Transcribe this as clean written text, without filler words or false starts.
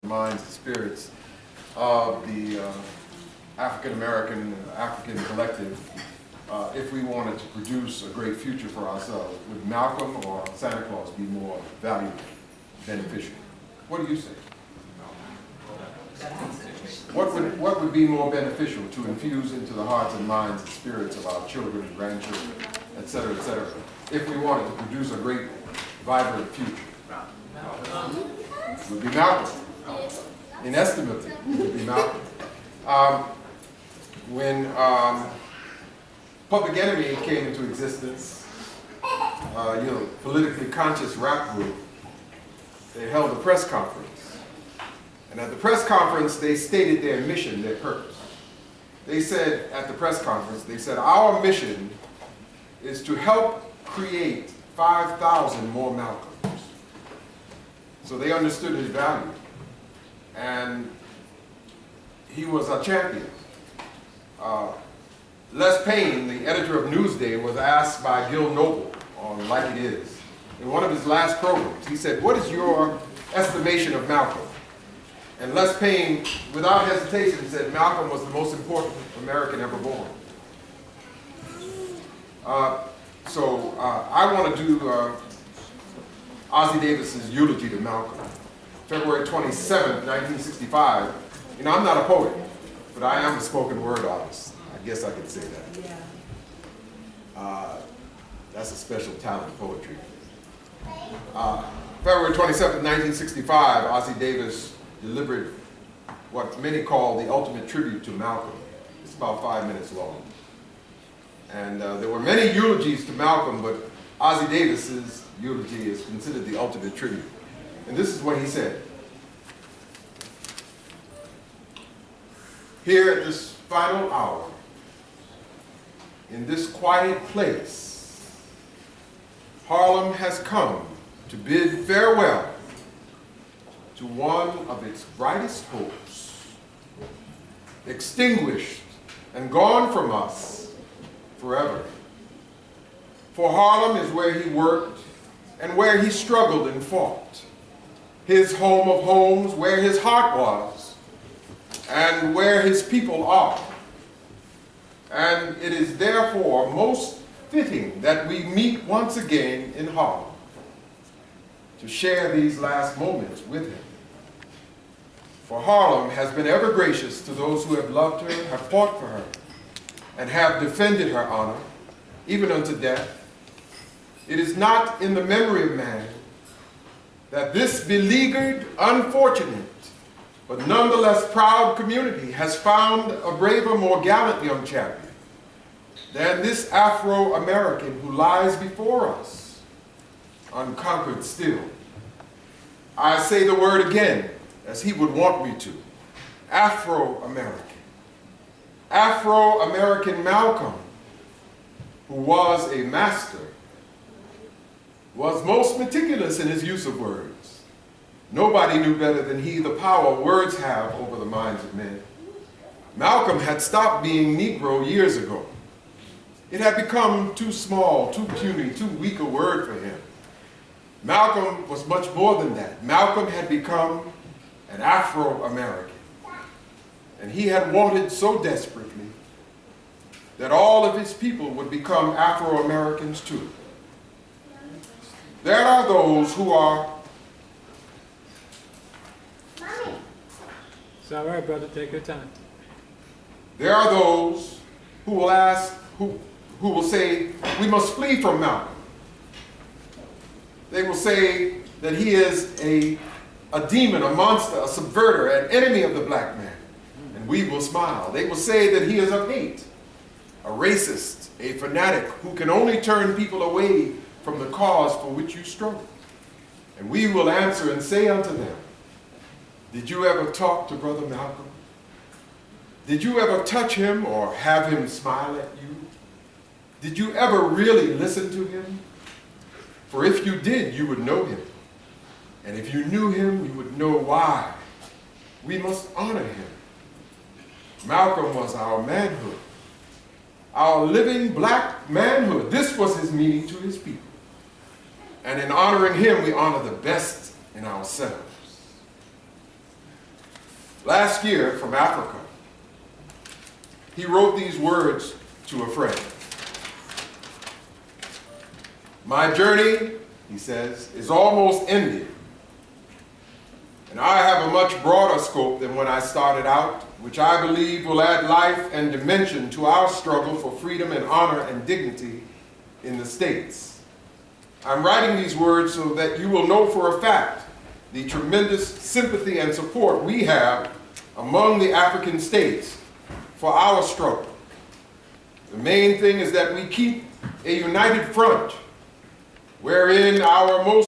minds and spirits of the African-American, African collective if we wanted to produce a great future for ourselves. Would Malcolm or Santa Claus be more valuable, beneficial? What do you say? What would be more beneficial to infuse into the hearts and minds and spirits of our children and grandchildren, et cetera, if we wanted to produce a great, vibrant future? It would be Malcolm. Inestimably, it would be Malcolm. When Public Enemy came into existence, politically conscious rap group, they held a press conference. And at the press conference, they stated their mission, their purpose. They said at the press conference, they said, our mission is to help create 5,000 more Malcolms. So they understood his value. And he was a champion. Les Payne, the editor of Newsday, was asked by Gil Noble on Like It Is, in one of his last programs. He said, what is your estimation of Malcolm? And Les Payne, without hesitation, said Malcolm was the most important American ever born. I want to do Ossie Davis's eulogy to Malcolm. February 27th, 1965. You know, I'm not a poet, but I am a spoken word artist. I guess I could say that. Yeah. That's a special talent, poetry. February 27th, 1965, Ossie Davis delivered what many call the ultimate tribute to Malcolm. It's about 5 minutes long. And there were many eulogies to Malcolm, but Ossie Davis's eulogy is considered the ultimate tribute. And this is what he said. Here at this final hour, in this quiet place, Harlem has come to bid farewell to one of its brightest hopes, extinguished and gone from us forever. For Harlem is where he worked and where he struggled and fought, his home of homes, where his heart was, and where his people are. And it is therefore most fitting that we meet once again in Harlem to share these last moments with him. For Harlem has been ever gracious to those who have loved her, have fought for her, and have defended her honor, even unto death. It is not in the memory of man that this beleaguered, unfortunate, but nonetheless proud community has found a braver, more gallant young champion than this Afro-American who lies before us, unconquered still. I say the word again, as he would want me to, Afro-American. Afro-American Malcolm, who was a master, was most meticulous in his use of words. Nobody knew better than he the power words have over the minds of men. Malcolm had stopped being Negro years ago. It had become too small, too puny, too weak a word for him. Malcolm was much more than that. Malcolm had become an Afro-American. And he had wanted so desperately that all of his people would become Afro-Americans too. There are those who are... It's all right, brother. Take your time. There are those who will ask, who will say, we must flee from Malcolm. They will say that he is a demon, a monster, a subverter, an enemy of the black man. And we will smile. They will say that he is of hate, a racist, a fanatic who can only turn people away from the cause for which you struggle. And we will answer and say unto them, did you ever talk to Brother Malcolm? Did you ever touch him or have him smile at you? Did you ever really listen to him? For if you did, you would know him. And if you knew him, you would know why. We must honor him. Malcolm was our manhood, our living black manhood. This was his meaning to his people. And in honoring him, we honor the best in ourselves. last year from Africa. He wrote these words to a friend. "My journey," he says, "is almost ending. And I have a much broader scope than when I started out, which I believe will add life and dimension to our struggle for freedom and honor and dignity in the States. I'm writing these words so that you will know for a fact the tremendous sympathy and support we have among the African states for our struggle. The main thing is that we keep a united front wherein our most